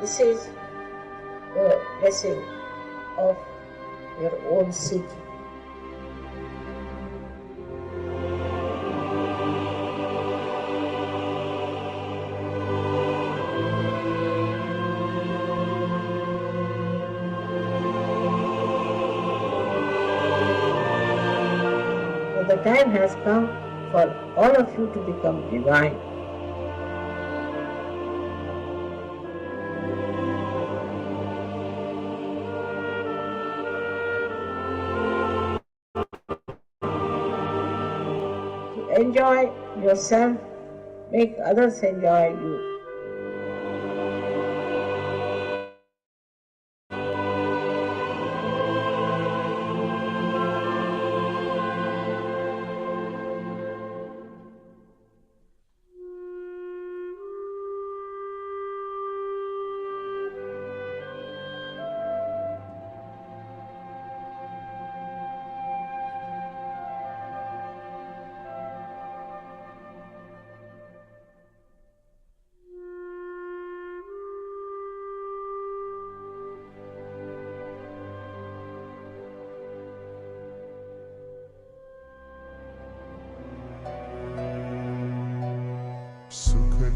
This is the blessing of your own seeking. So the time has come for all of you to become divine. Enjoy yourself, make others enjoy you.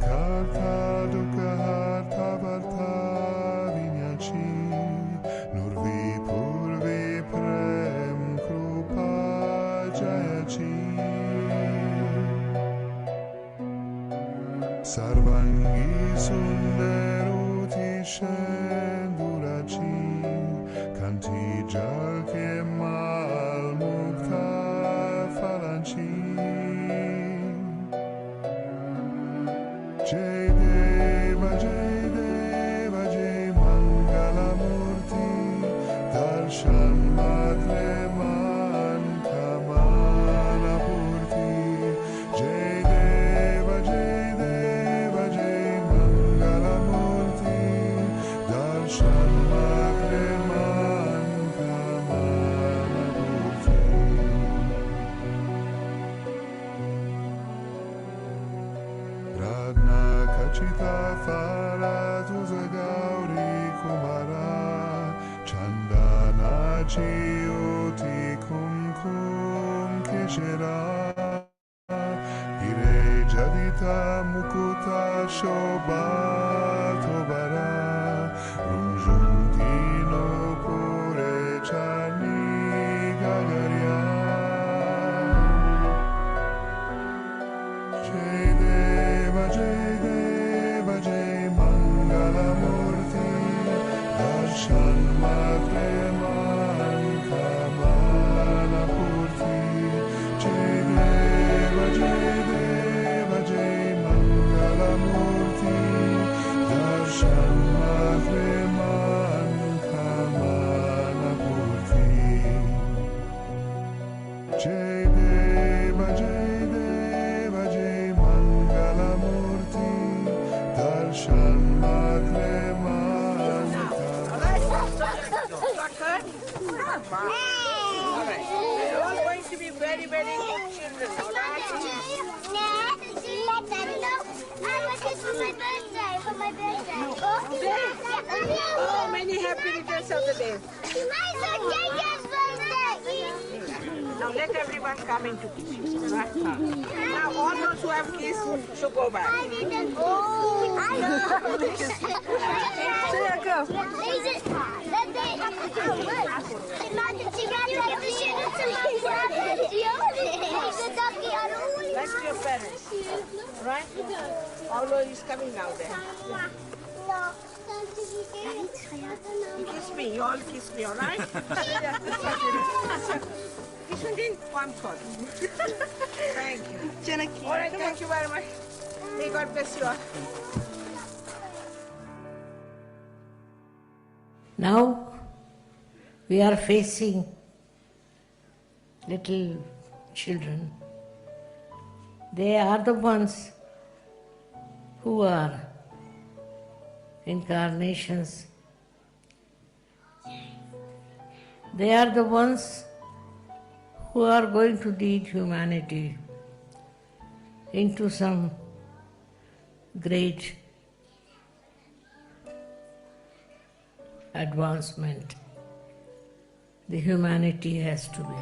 Karta dukkha harta varta vinyachi nurvi purvi prem krupa jayachi sarvangi sundaruti shendurachi kanti jal ke mal mukta falanchi Jai Deva, Jai Mangala Murti, Darshan Matre Man Kamana Purti. Jai Deva, Jai Mangala Murti, Darshan Matre Man Kamana Purti. Radna Kachita Fara Tuza Gauri Kumara Chandana Jyoti Kumkum Keshera Hire Jadita Mukuta Shobha Tobara Runjuntino Pure Chani Gagaria Jai Deva, Jai Mangala Murti, Darshan Matre Man Kamana Purti. Jai Deva, Jai Mangala Murti, Darshan Matre Man Kamana Purti. Jai Deva, Jai Mangala Murti, Darshan Matre Man All right. You're all going to be very, very good children. All right? Oh, many happy returns of the day. Now let everyone come into peace. Right? Now all those who have keys should go back. That's your parents. Right? Paulo is coming now then. You kiss me, you all kiss me, alright? Kiss me in one call. Thank you. Alright, thank you very much. May God bless you all. Now we are facing little children. They are the ones who are incarnations. They are the ones who are going to lead humanity into some great advancement. The humanity has to be.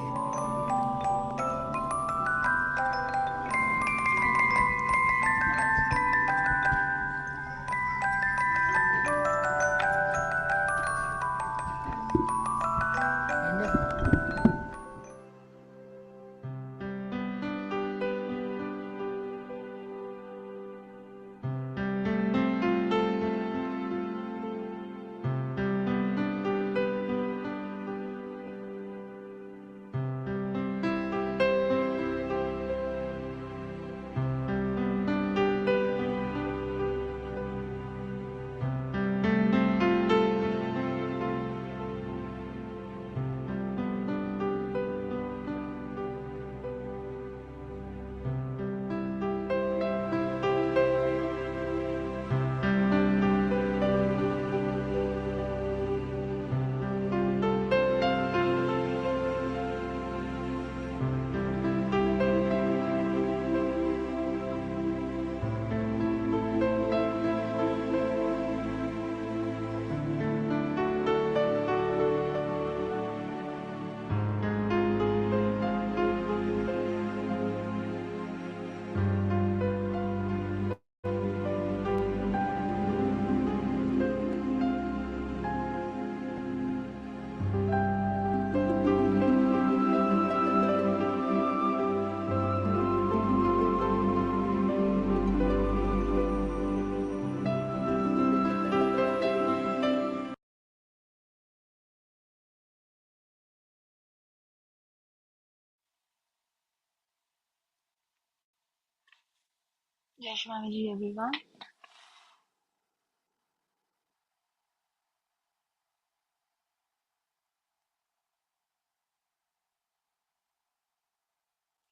Jai Shri Mataji, everyone.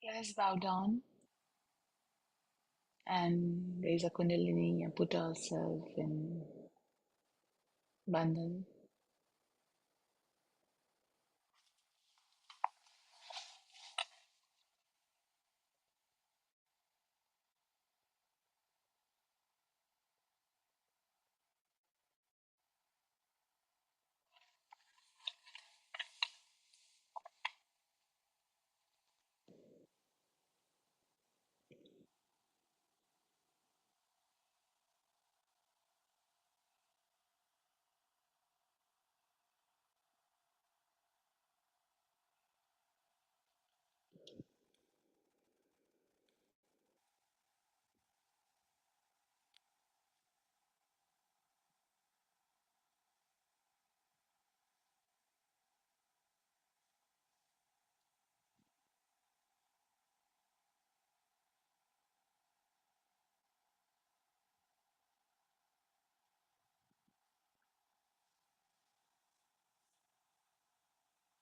Let us bow down and raise a Kundalini and put ourselves in bandhan.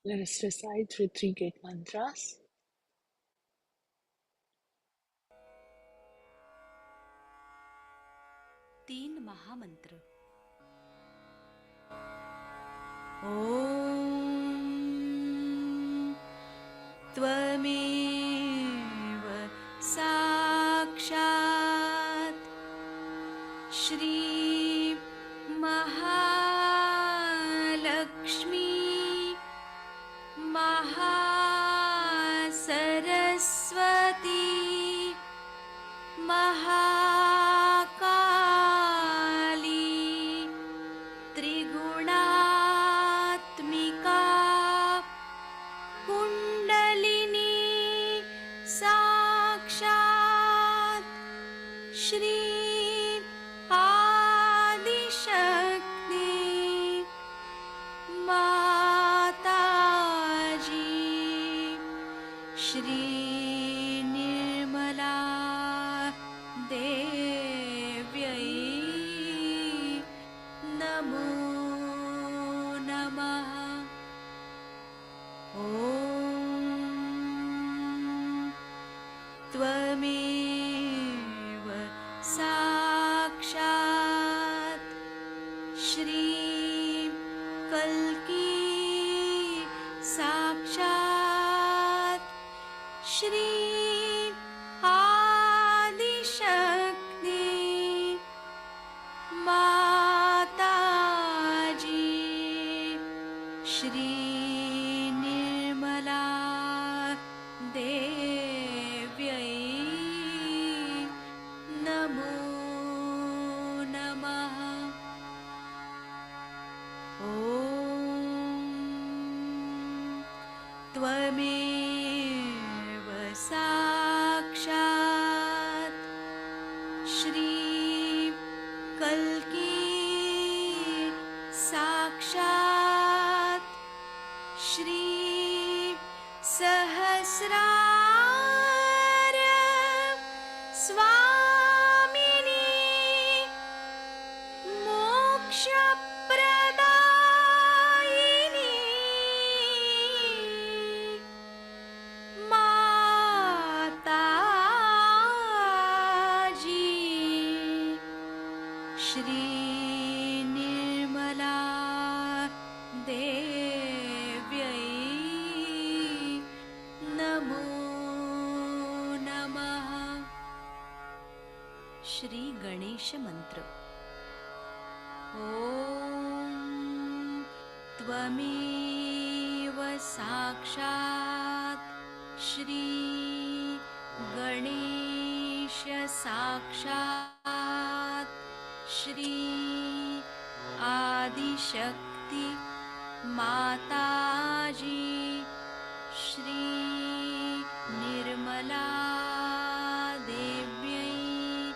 Let us recite three great mantras. तीन महामंत्र। ॐ त्वमेव साक्षात् श्री महालक्ष्मी महासरस्वती महाकाली त्रिगुणात्मिका कुण्डलिनी साक्षात् श्री आदिशक्ति माताजी श्री निर्मला देव्यै नमो नमः। ॐ त्वमेव साक्षात् श्री कल्की साक्षात् श्री आदिशक्ति माताजी Shri Nirmala Devyai Namo Namaha. Om Tvameva Sakshat Shri Kalki Sakshat Shri Sahasrara Swamini Moksha Pradayini Mataji Shri Nirmala Devyai Namo Namaha. Shri Ganesha Mantra. Om Tvameva Sakshat Shri Ganesha Sakshat Shri Adi Shakti Mataji Shri Nirmala Devyai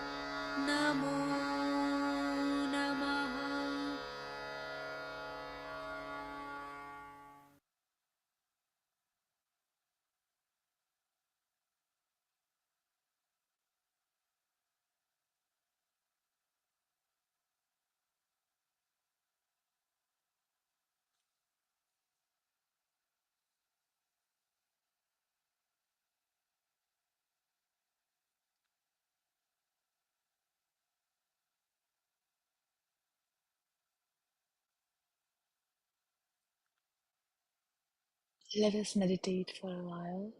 Namo Namaha. Let us meditate for a while.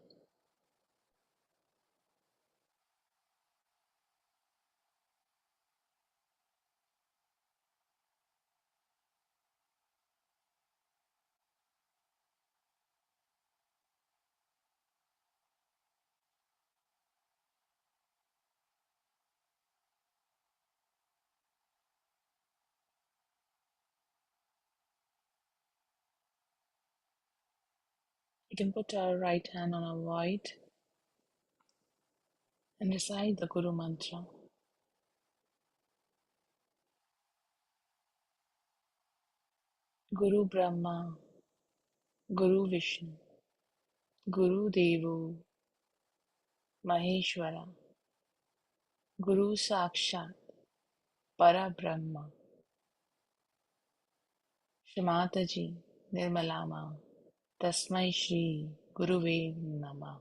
We can put our right hand on our void and recite the Guru Mantra. Guru Brahma, Guru Vishnu, Guru Devo, Maheshwara, Guru Sakshat, Para Brahma, Shri Mataji, Nirmalama, Tasmai Shri Guruve Namah.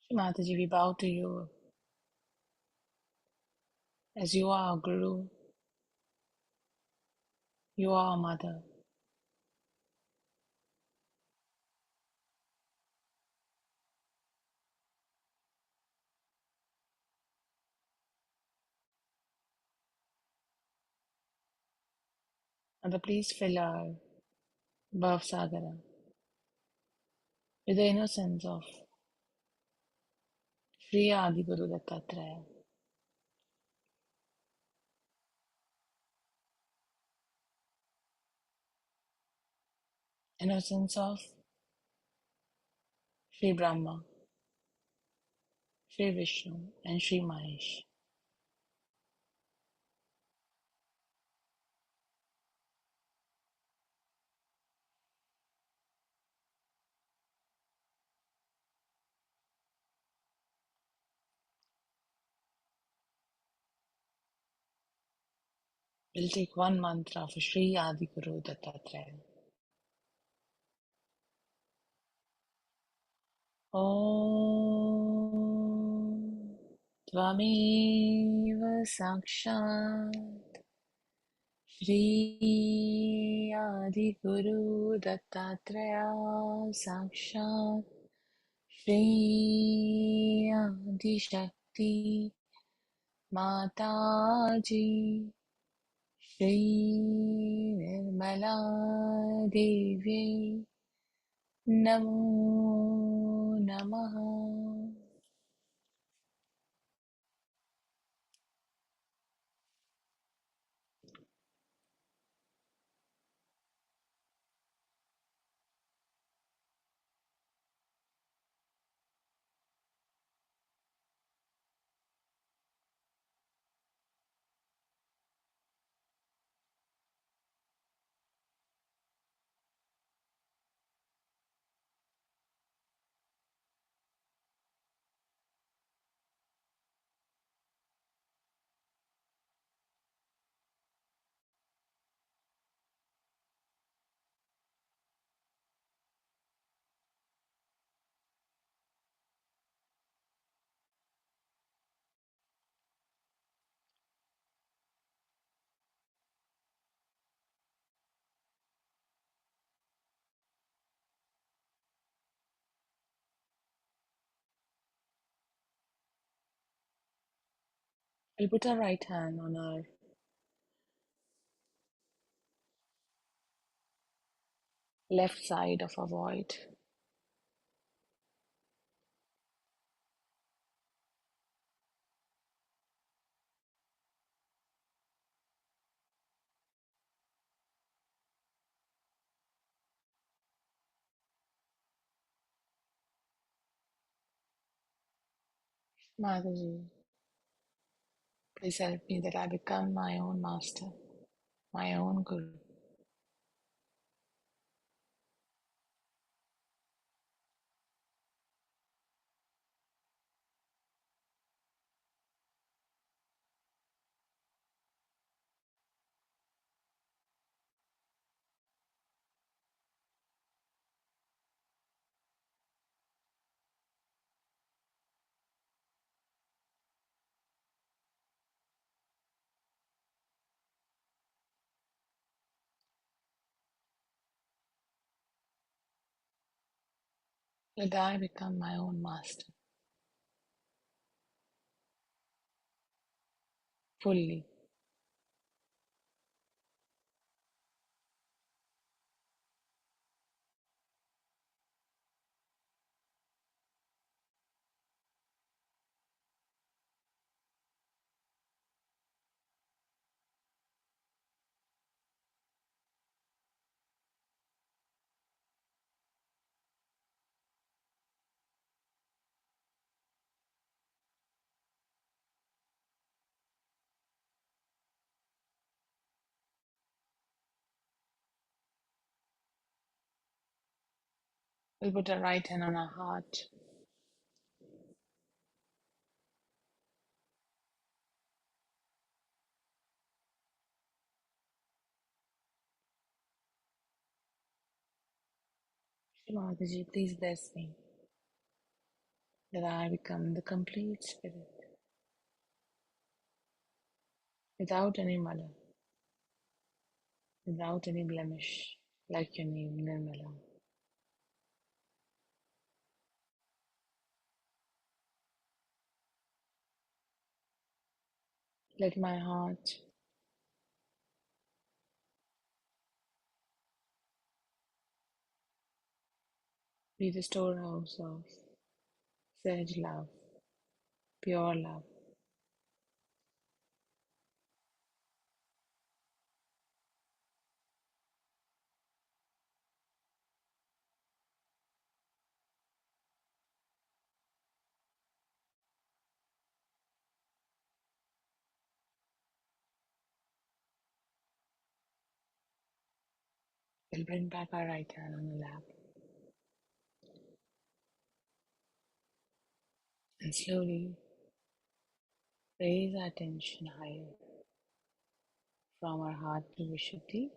Shri Mataji, we bow to you as you are our Guru, you are our Mother. Mother, please fill our Bhav Sagara with the innocence of Sri Adi Guru Dattatreya, innocence of Sri Brahma, Sri Vishnu, and Sri Mahesh. We'll take one mantra for Sri Adi Guru Dattatreya. Om Tvameva Sakshat Shri Adi Guru Dattatreya Sakshat Shri Adi Shakti Mataji Shri Nirmala Devi Namo Namaha. We'll put our right hand on our left side of our void. Mataji, please help me that I become my own master, my own guru. Let I become my own master, fully. We'll put our right hand on our heart. Shri Mataji, please bless me that I become the complete spirit, without any mala, without any blemish, like your name, Nirmala. Let my heart be the storehouse of sage love, pure love. We'll bring back our right hand on the lap and slowly raise our attention higher from our heart to Vishuddhi.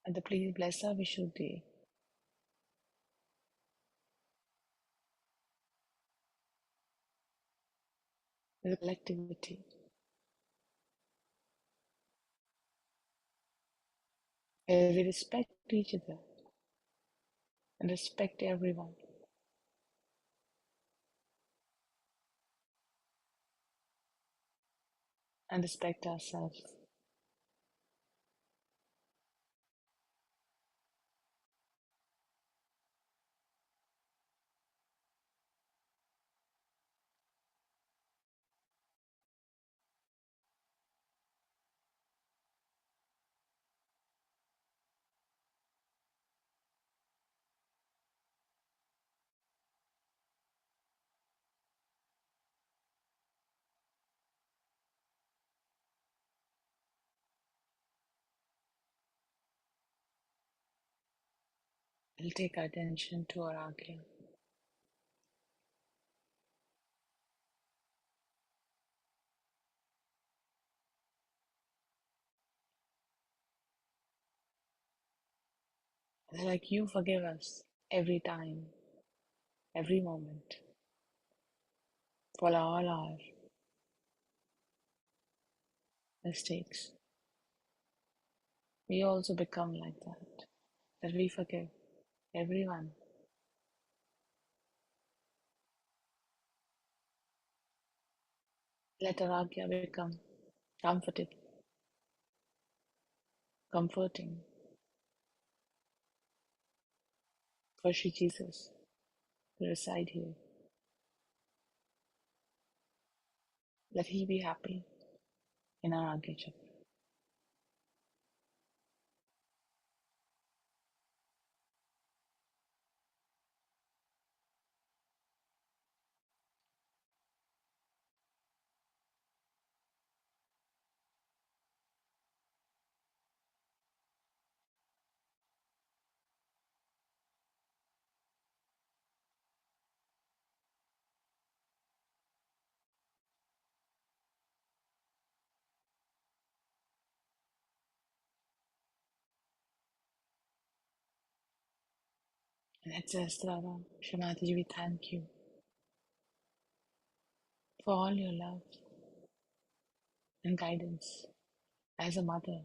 And please bless our Vishuddhi the collectivity. Where we respect each other and respect everyone and respect ourselves. We'll take our attention to our Agya. Like you forgive us every time, every moment, for all our mistakes. We also become like that we forgive everyone. Let our Agya become comfortable, comforting for Shri Jesus to reside here. Let He be happy in our Agya Chakra. Let's ask Radha, Shri Mataji, we thank you for all your love and guidance as a mother.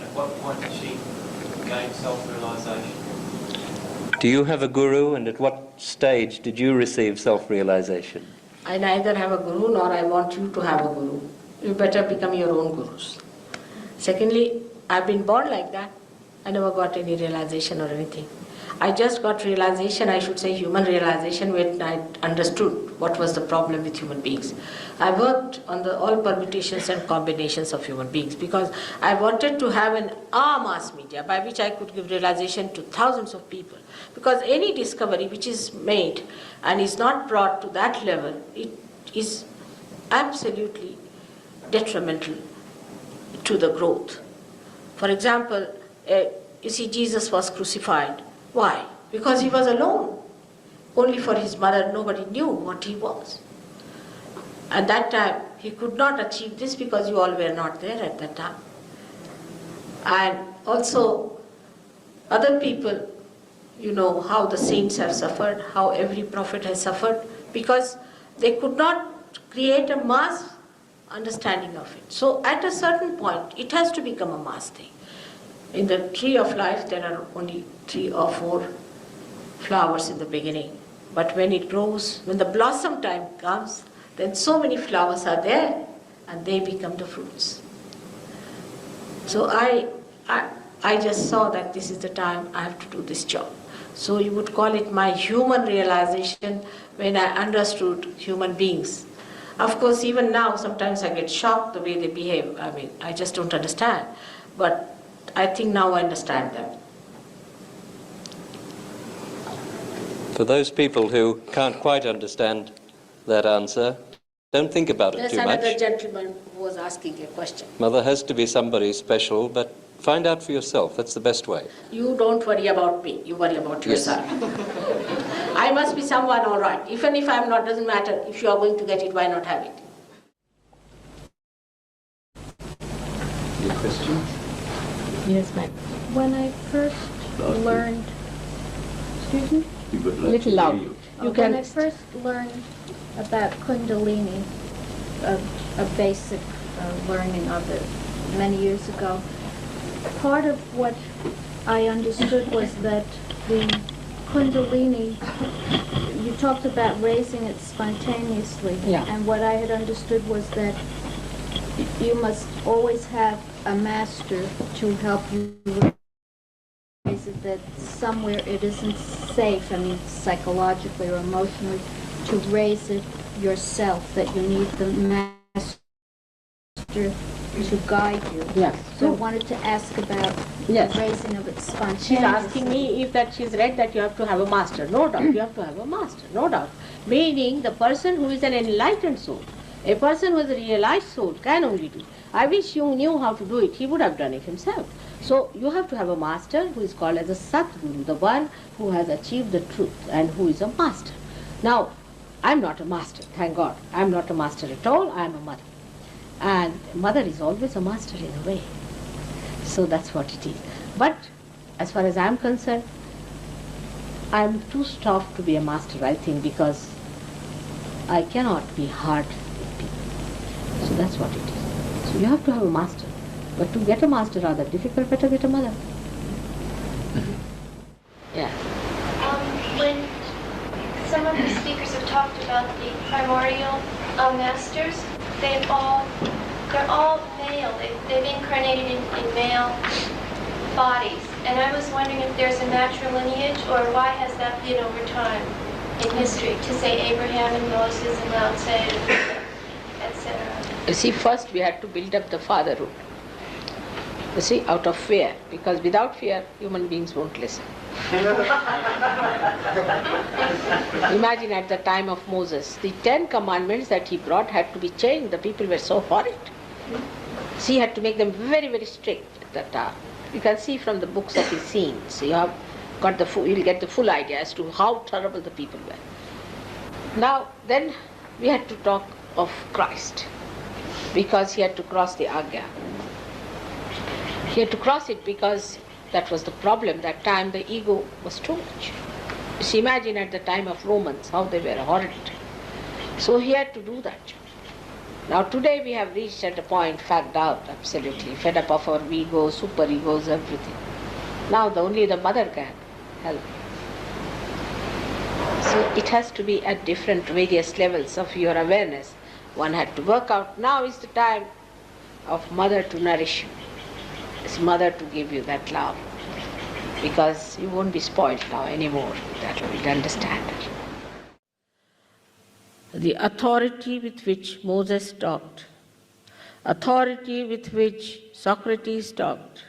At what point did she gain self-realisation? Do you have a guru, and at what stage did you receive self-realization? I neither have a guru nor I want you to have a guru. You better become your own gurus. Secondly, I've been born like that. I never got any realization or anything. I just got realization, I should say human realization, when I understood what was the problem with human beings. I worked on all permutations and combinations of human beings because I wanted to have an mass media by which I could give realization to thousands of people. Because any discovery which is made and is not brought to that level, it is absolutely detrimental to the growth. For example, you see, Jesus was crucified. Why? Because he was alone. Only for his mother, nobody knew what he was. At that time, he could not achieve this because you all were not there at that time. And also, other people, you know how the saints have suffered, how every prophet has suffered, because they could not create a mass understanding of it. So at a certain point, it has to become a mass thing. In the tree of life, there are only 3 or 4 flowers in the beginning. But when it grows, when the blossom time comes, then so many flowers are there and they become the fruits. So I just saw that this is the time I have to do this job. So you would call it my human realization when I understood human beings. Of course, even now, sometimes I get shocked the way they behave. I mean, I just don't understand. But I think now I understand them. For those people who can't quite understand that answer, don't think about it There's too another much. gentleman who was asking a question. Mother has to be somebody special, but find out for yourself. That's the best way. You don't worry about me, you worry about Yes. yourself. I must be someone all right. Even if I'm not, doesn't matter. If you are going to get it, why not have it? Your question? Yes, ma'am. When I first learned, excuse me? Little loud. You When I can. first learned about Kundalini, a basic learning of it many years ago, part of what I understood was that the Kundalini, you talked about raising it spontaneously, Yeah. and what I had understood was that you must always have a master to help you raise it, that somewhere it isn't safe, I mean psychologically or emotionally, to raise it yourself, that you need the master to guide you. Yes. So I wanted to ask about Yes. the raising of it spontaneously. She's asking me if that she's read that you have to have a master. No doubt, you have to have a master, no doubt. Meaning the person who is an enlightened soul, a person who is a realized soul can only do. I wish you knew how to do it, he would have done it himself. So you have to have a master who is called as a Satguru, the one who has achieved the truth and who is a master. Now, I'm not a master, thank God. I'm not a master at all, I'm a mother. And mother is always a master in a way. So that's what it is. But as far as I'm concerned, I'm too soft to be a master, I think, because I cannot be hard with people. So that's what it is. So you have to have a master. But to get a master rather difficult, better get a mother. Yeah. When some of the speakers have talked about the primordial masters, they're all male. They've incarnated in male bodies. And I was wondering if there's a natural lineage, or why has that been over time in history, to say Abraham and Moses and Lao Tse, etc. You see, first we had to build up the fatherhood. You see, out of fear, because without fear, human beings won't listen. Imagine at the time of Moses, the 10 commandments that he brought had to be changed. The people were so horrid. So he had to make them very, very strict at that time. You can see from the books of his scenes. You have got you'll get the full idea as to how terrible the people were. Now, then we had to talk of Christ, because he had to cross the Agya. He had to cross it because that was the problem. That time the ego was too much. So imagine at the time of Romans how they were horrid. So he had to do that job. Now today we have reached at a point, fagged out, absolutely, fed up of our ego, super egos, everything. Now only the mother can help. So it has to be at different various levels of your awareness. One had to work out. Now is the time of mother to nourish you. It's mother to give you that love, because you won't be spoiled now anymore. That will understand. The authority with which Moses talked, authority with which Socrates talked,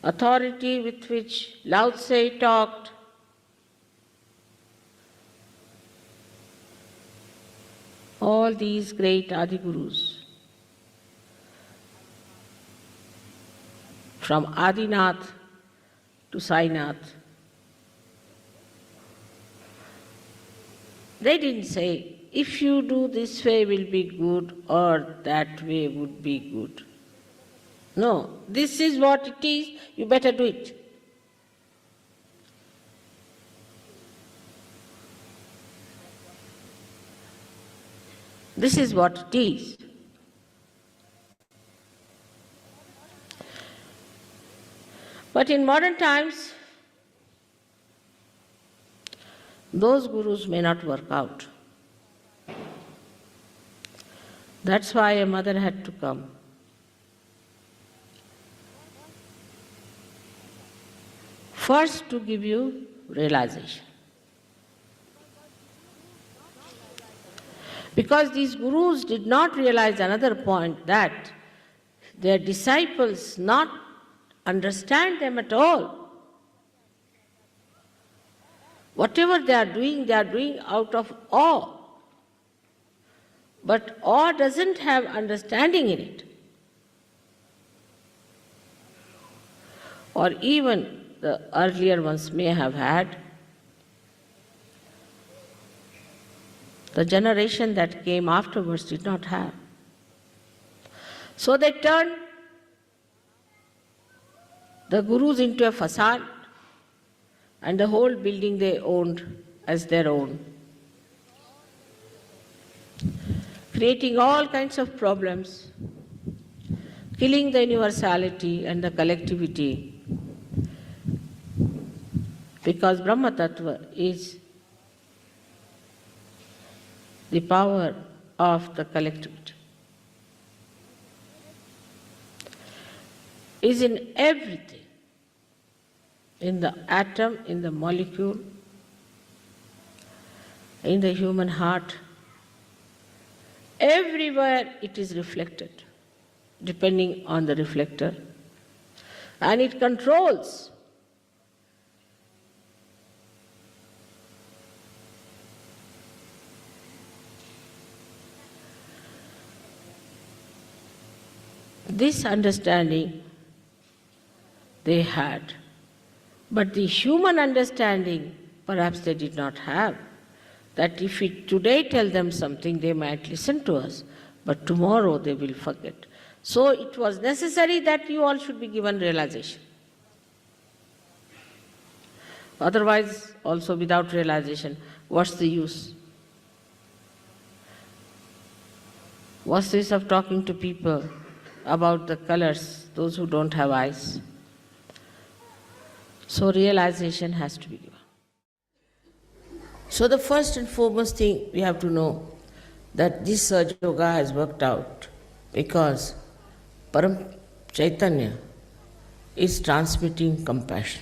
authority with which Lao Tse talked, all these great Adigurus, from Adinath to Sainath, they didn't say, if you do this way will be good or that way would be good. No, this is what it is, you better do it. This is what it is. But in modern times, those gurus may not work out. That's why a mother had to come. First, to give you realization. Because these gurus did not realize another point, that their disciples not understand them at all. Whatever they are doing out of awe. But awe doesn't have understanding in it. Or even the earlier ones may have had. The generation that came afterwards did not have. So they turned the gurus into a facade, and the whole building they owned as their own, creating all kinds of problems, killing the universality and the collectivity, because Brahma Tattva is the power of the collectivity. Is in everything, in the atom, in the molecule, in the human heart. Everywhere it is reflected, depending on the reflector, and it controls. This understanding they had, but the human understanding perhaps they did not have. That if we today tell them something, they might listen to us, but tomorrow they will forget. So it was necessary that you all should be given realization. Otherwise, also without realization, what's the use? What's the use of talking to people about the colors, those who don't have eyes? So realization has to be given. So the first and foremost thing we have to know, that this Sahaja Yoga has worked out because Param Chaitanya is transmitting compassion.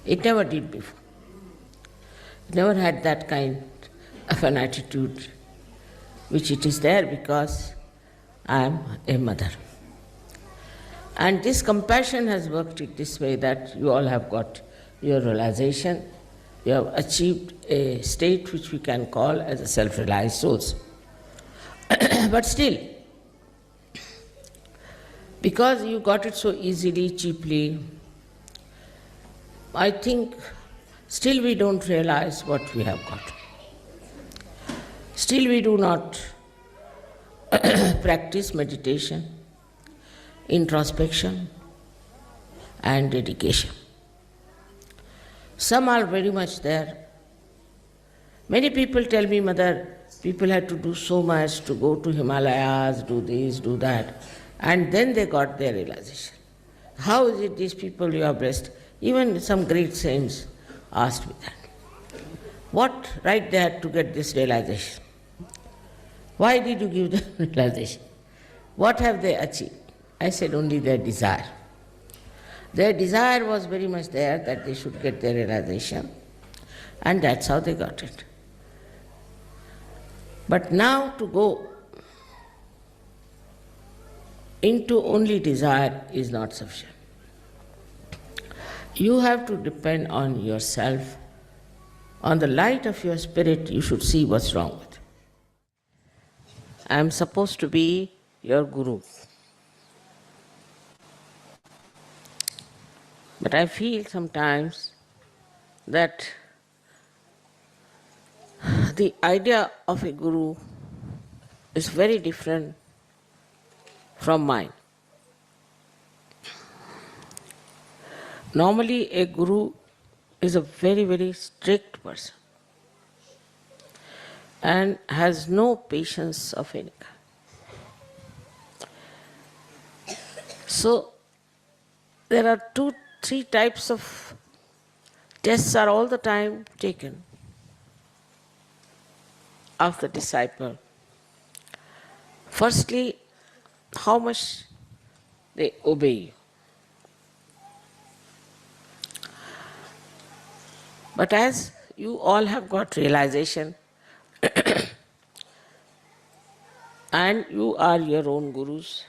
It never did before. It never had that kind of an attitude, which it is there because I am a mother. And this compassion has worked it this way, that you all have got your realization. You have achieved a state which we can call as a self-realized souls. But still, because you got it so easily, cheaply, I think still we don't realize what we have got. Still we do not practice meditation, introspection, and dedication. Some are very much there. Many people tell me, Mother, people had to do so much to go to Himalayas, do this, do that, and then they got their realization. How is it these people you have blessed? Even some great saints asked me that. What right they had to get this realization? Why did you give them realization? What have they achieved? I said only their desire. Their desire was very much there that they should get their realization, and that's how they got it. But now to go into only desire is not sufficient. You have to depend on yourself. On the light of your spirit, you should see what's wrong with you. I am supposed to be your guru. But I feel sometimes that the idea of a guru is very different from mine. Normally, a guru is a very, very strict person and has no patience of any kind. So, there are 2-3 types of tests are all the time taken. of the disciple. Firstly, how much they obey you. But as you all have got realization and you are your own gurus,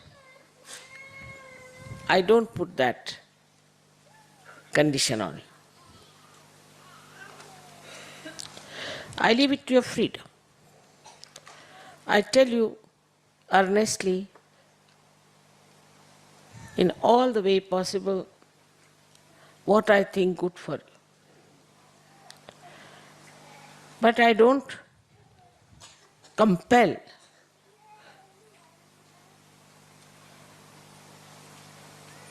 I don't put that condition on you. I leave it to your freedom. I tell you earnestly, in all the way possible, what I think good for you. But I don't compel.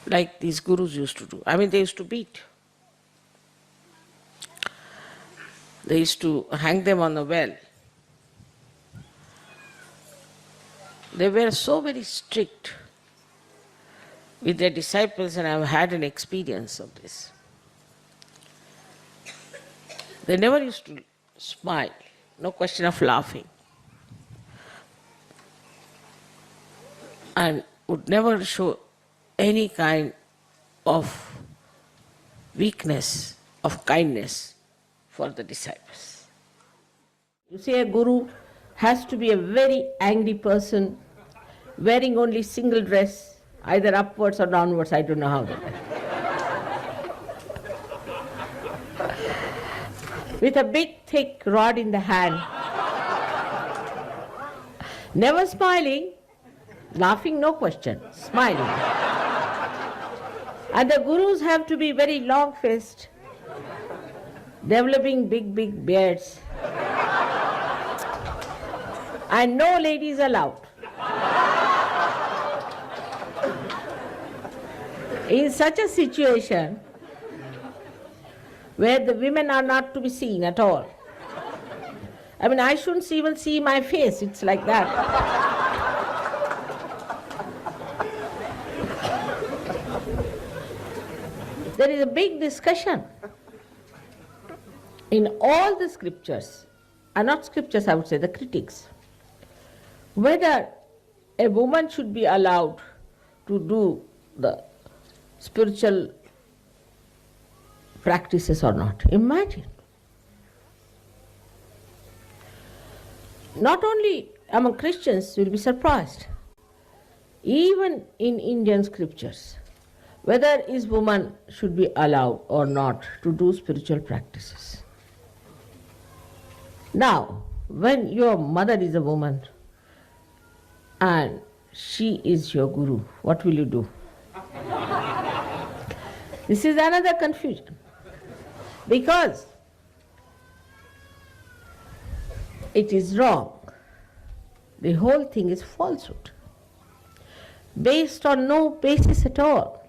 Like these gurus used to do. I mean, they used to beat. They used to hang them on the well. They were so very strict with their disciples, and I've had an experience of this. They never used to smile, no question of laughing, and would never show any kind of weakness, of kindness for the disciples. You see, a guru has to be a very angry person, wearing only single dress, either upwards or downwards, I don't know how. With a big thick rod in the hand, never smiling, laughing no question, smiling. And the gurus have to be very long-faced, developing big beards, and no ladies allowed. In such a situation, where the women are not to be seen at all. I mean, I shouldn't even see my face, it's like that. There is a big discussion in all the scriptures, and not scriptures, I would say, the critics, whether a woman should be allowed to do the spiritual practices or not. Imagine. Not only among Christians, you will be surprised. Even in Indian scriptures, whether is woman should be allowed or not to do spiritual practices. Now, when your mother is a woman and she is your guru, what will you do? This is another confusion. Because it is wrong. The whole thing is falsehood, based on no basis at all.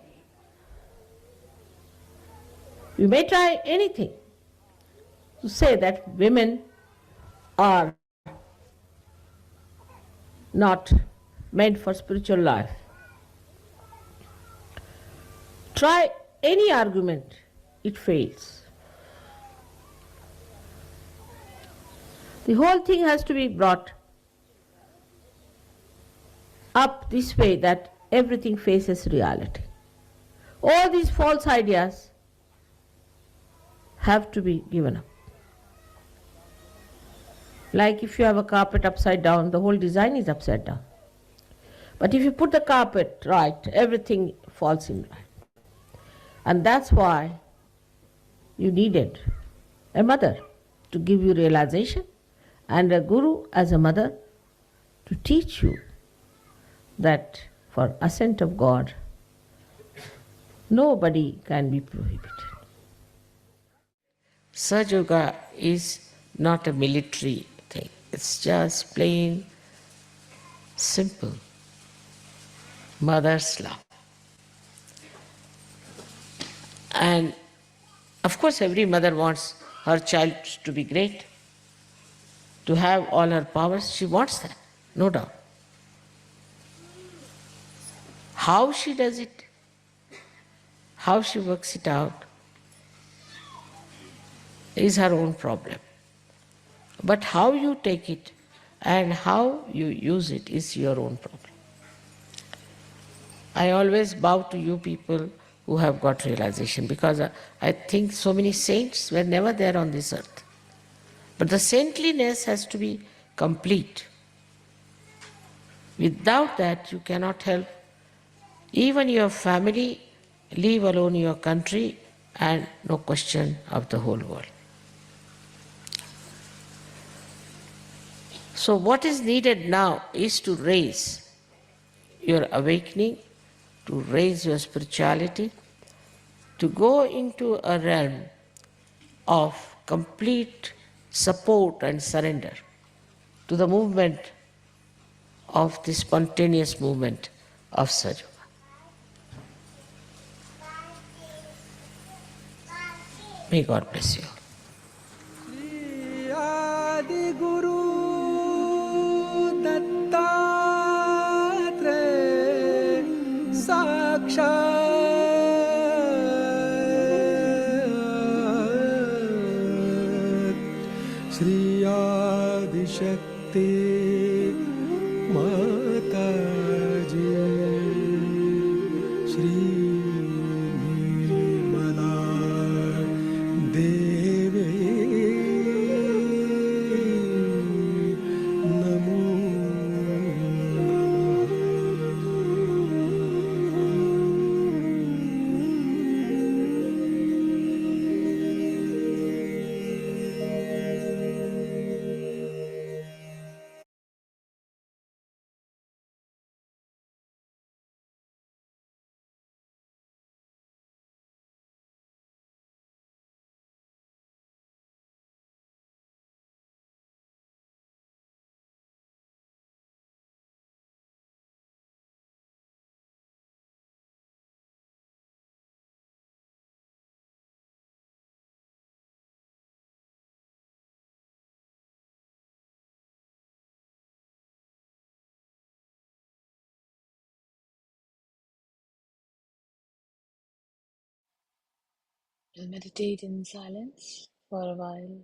You may try anything to say that women are not meant for spiritual life. Try any argument, it fails. The whole thing has to be brought up this way that everything faces reality. All these false ideas have to be given up. Like if you have a carpet upside down, the whole design is upside down. But if you put the carpet right, everything falls in line. And that's why you needed a mother to give you realization, and a guru as a mother to teach you that for ascent of God, nobody can be prohibited. Sahaja Yoga is not a military thing. It's just plain, simple mother's love. And of course every mother wants her child to be great, to have all her powers. She wants that, no doubt. How she does it, how she works it out, is her own problem. But how you take it and how you use it is your own problem. I always bow to you people who have got realization, because I think so many saints were never there on this earth. But the saintliness has to be complete. Without that, you cannot help even your family, leave alone your country, and no question of the whole world. So what is needed now is to raise your awakening, to raise your spirituality, to go into a realm of complete support and surrender to the movement of the spontaneous movement of Sahaja. May God bless you. Adi Guru Dattatre Sakshat Shri Adi Shakti Mataji Shri We'll meditate in silence for a while.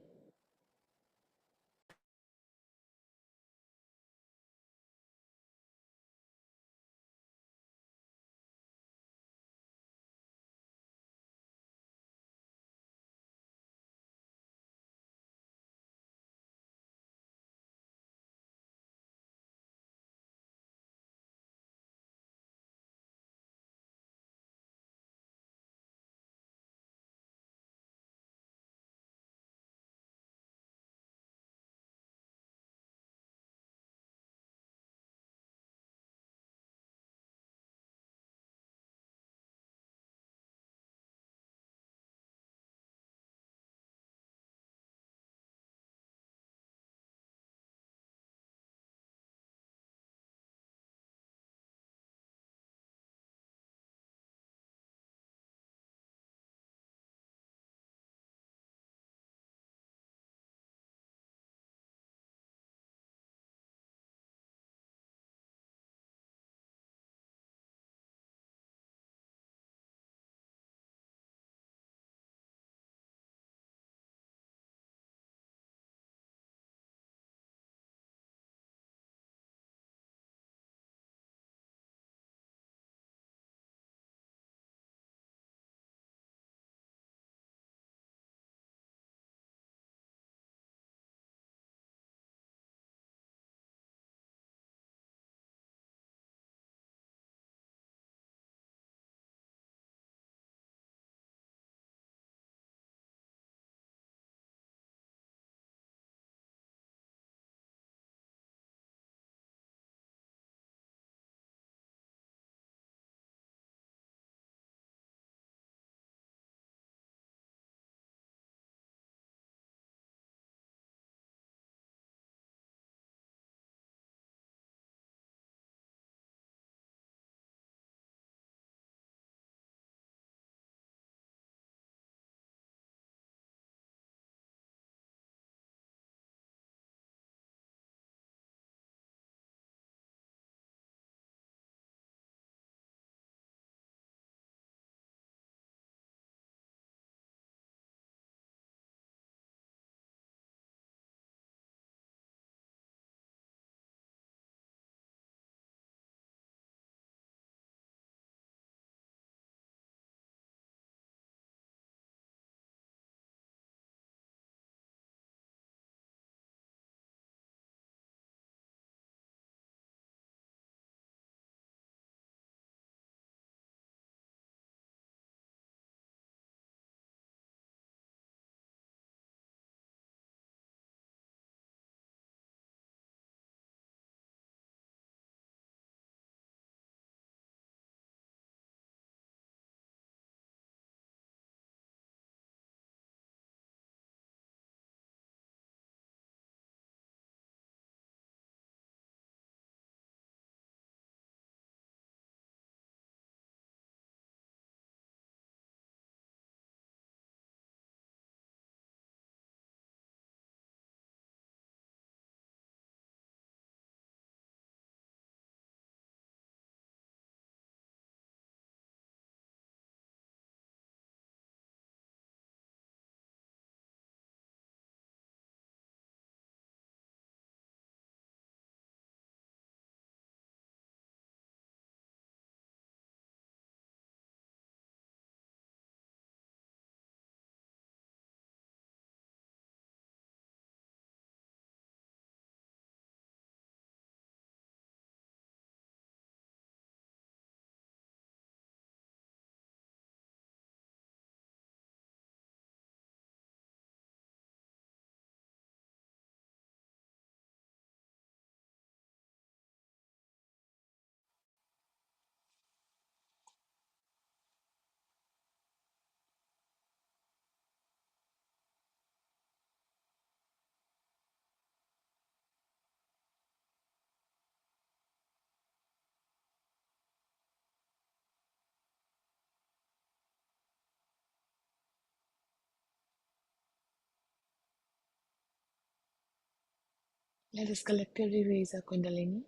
Let us collectively raise our Kundalini,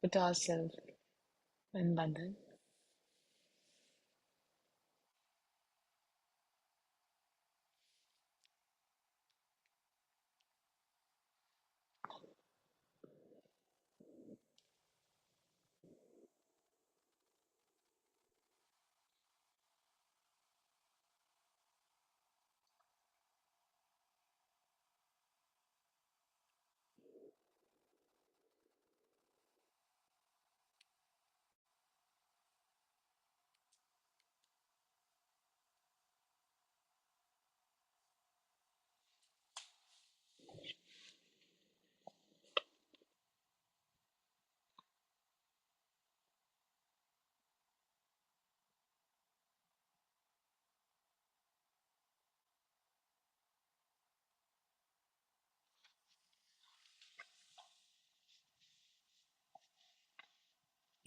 put ourselves in bandhan.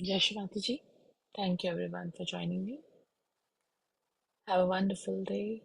Shri Mataji, thank you everyone for joining me. Have a wonderful day.